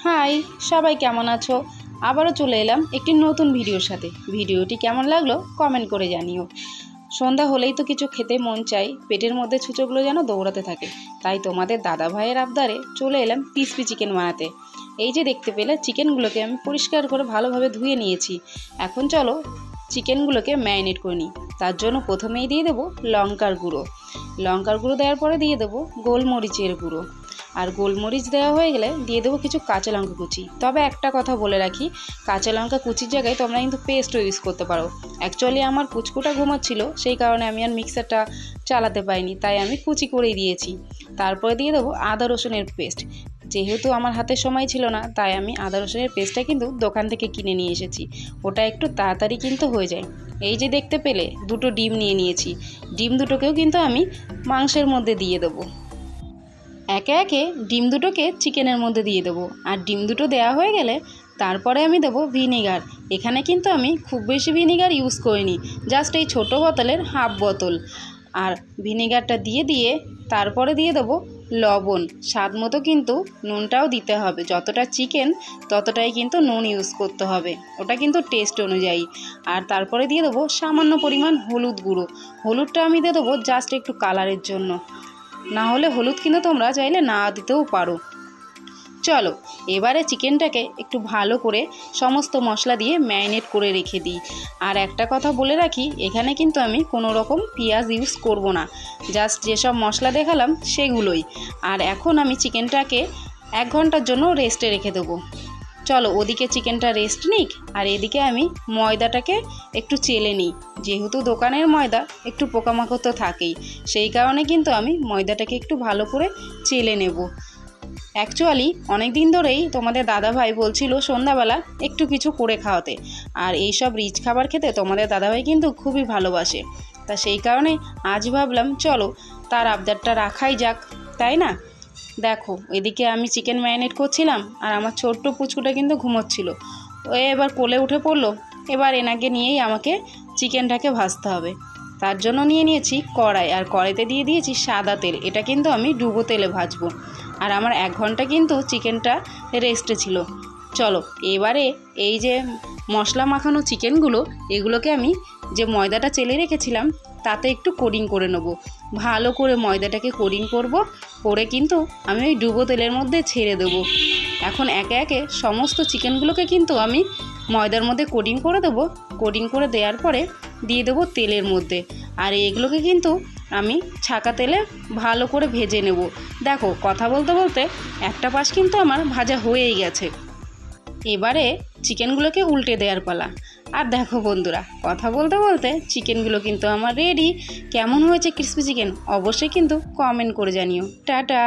High, সবাই কেমন আছো? আবারও চলে এলাম একটি নতুন ভিডিওর সাথে। ভিডিওটি কেমন লাগলো কমেন্ট করে জানিও। সন্ধ্যা হলেই তো কিছু খেতে মন চাই, পেটের মধ্যে ছুঁচোগুলো যেন দৌড়াতে থাকে। তাই তোমাদের দাদা ভাইয়ের আবদারে চলে এলাম ক্রিসপি চিকেন বানাতে। এই যে দেখতে পেলে চিকেনগুলোকে আমি পরিষ্কার করে ভালোভাবে ধুয়ে নিয়েছি। এখন চলো চিকেনগুলোকে ম্যারিনেট করে নিই। তার জন্য প্রথমেই দিয়ে দেবো লঙ্কার গুঁড়ো। লঙ্কার গুঁড়ো দেওয়ার পরে দিয়ে দেবো গোলমরিচের গুঁড়ো। আর গোলমরিচ দেওয়া হয়ে গেলে দিয়ে দেবো কিছু কাঁচা লঙ্কা কুচি। তবে একটা কথা বলে রাখি, কাঁচা লঙ্কা কুচির জায়গায় তোমরা কিন্তু পেস্টও ইউজ করতে পারো। অ্যাকচুয়ালি আমার পুচকুটা ঘুমাচ্ছিল, সেই কারণে আমি আর মিক্সারটা চালাতে পারিনি, তাই আমি কুচি করেই দিয়েছি। তারপরে দিয়ে দেবো আদা রসুনের পেস্ট। যেহেতু আমার হাতে সময় ছিল না, তাই আমি আদা রসুনের পেস্টটা কিন্তু দোকান থেকে কিনে নিয়ে এসেছি। ওটা একটু তাড়াতাড়ি কিন্তু হয়ে যায়। এই যে দেখতে পেলে দুটো ডিম নিয়ে নিয়েছি। ডিম দুটোকেও কিন্তু আমি মাংসের মধ্যে দিয়ে দেবো। একে একে ডিম দুটোকে চিকেনের মধ্যে দিয়ে দেবো। আর ডিম দুটো দেওয়া হয়ে গেলে তারপরে আমি দেবো ভিনিগার। এখানে কিন্তু আমি খুব বেশি ভিনিগার ইউজ করিনি, জাস্ট এই ছোটো বোতলের হাফ বোতল। আর ভিনিগারটা দিয়ে তারপরে দিয়ে দেবো লবণ। স্বাদ মতো কিন্তু নুনটাও দিতে হবে, যতটা চিকেন ততটাই কিন্তু নুন ইউজ করতে হবে, ওটা কিন্তু টেস্ট অনুযায়ী। আর তারপরে দিয়ে দেবো সামান্য পরিমাণ হলুদ গুঁড়ো। হলুদটা আমি দিয়ে দেবো জাস্ট একটু কালারের জন্য, না হলে হলুদ কিন্তু তোমরা চাইলে না দিতেও পারো। চলো এবারে চিকেনটাকে একটু ভালো করে সমস্ত মশলা দিয়ে ম্যারিনেট করে রেখে দিই। আর একটা কথা বলে রাখি, এখানে কিন্তু আমি কোনো রকম পেঁয়াজ ইউজ করব না, জাস্ট যেসব মশলা দেখালাম সেগুলোই। আর এখন আমি চিকেনটাকে 1 ঘন্টার জন্য রেস্টে রেখে দেবো। চলো ওদিকে চিকেনটা রেস্ট নিক, আর এদিকে আমি ময়দাটাকে একটু চেলে নিই। যেহেতু দোকানের ময়দা একটু পোকামাকড় তো থাকেই, সেই কারণে কিন্তু আমি ময়দাটাকে একটু ভালো করে চেলে নেব। অ্যাকচুয়ালি অনেক দিন ধরেই তোমাদের দাদাভাই বলছিল সন্ধ্যাবেলা একটু কিছু করে খাওয়াতে। আর এই সব রিচ খাবার খেতে তোমাদের দাদাভাই কিন্তু খুবই ভালোবাসে। তা সেই কারণে আজ ভাবলাম চলো তার আবদারটা রাখাই যাক, তাই না? দেখো এদিকে আমি চিকেন ম্যারিনেট করছিলাম, আর আমার ছোট্ট পুচকুটা কিন্তু ঘুমোচ্ছিল। ও এবার কোলে উঠে পড়লো। এবার এনাকে নিয়েই আমাকে চিকেনটাকে ভাজতে হবে। তার জন্য নিয়ে নিয়েছি কড়াই, আর কড়াইতে দিয়ে দিয়েছি সাদা তেল। এটা কিন্তু আমি ডুবো তেলে ভাজবো। আর আমার 1 ঘন্টা কিন্তু চিকেনটা রেস্টে ছিল। চলো এবারে এই যে মশলা মাখানো চিকেনগুলো, এগুলোকে আমি যে ময়দাটা চেলে রেখেছিলাম তাতে একটু কোটিং করে নেব। ভালো করে ময়দাটাকে কোটিং করব, করে কিন্তু আমি ওই ডুবো তেলের মধ্যে ছেড়ে দেবো। এখন একে একে সমস্ত চিকেনগুলোকে কিন্তু আমি ময়দার মধ্যে কোটিং করে দেবো। কোটিং করে দেওয়ার পরে দিয়ে দেবো তেলের মধ্যে। আর এগুলোকে কিন্তু আমি ছাকা তেলে ভালো করে ভেজে নেব। দেখো কথা বলতে বলতে একটা পাশ কিন্তু আমার ভাজা হয়েই গেছে। এবারে চিকেনগুলোকে উল্টে দেওয়ার পালা। আর দেখো বন্ধুরা, কথা বলতে বলতে চিকেনগুলো কিন্তু আমার রেডি। কেমন হয়েছে ক্রিসপি চিকেন অবশ্যই কিন্তু কমেন্ট করে জানিও। টাটা।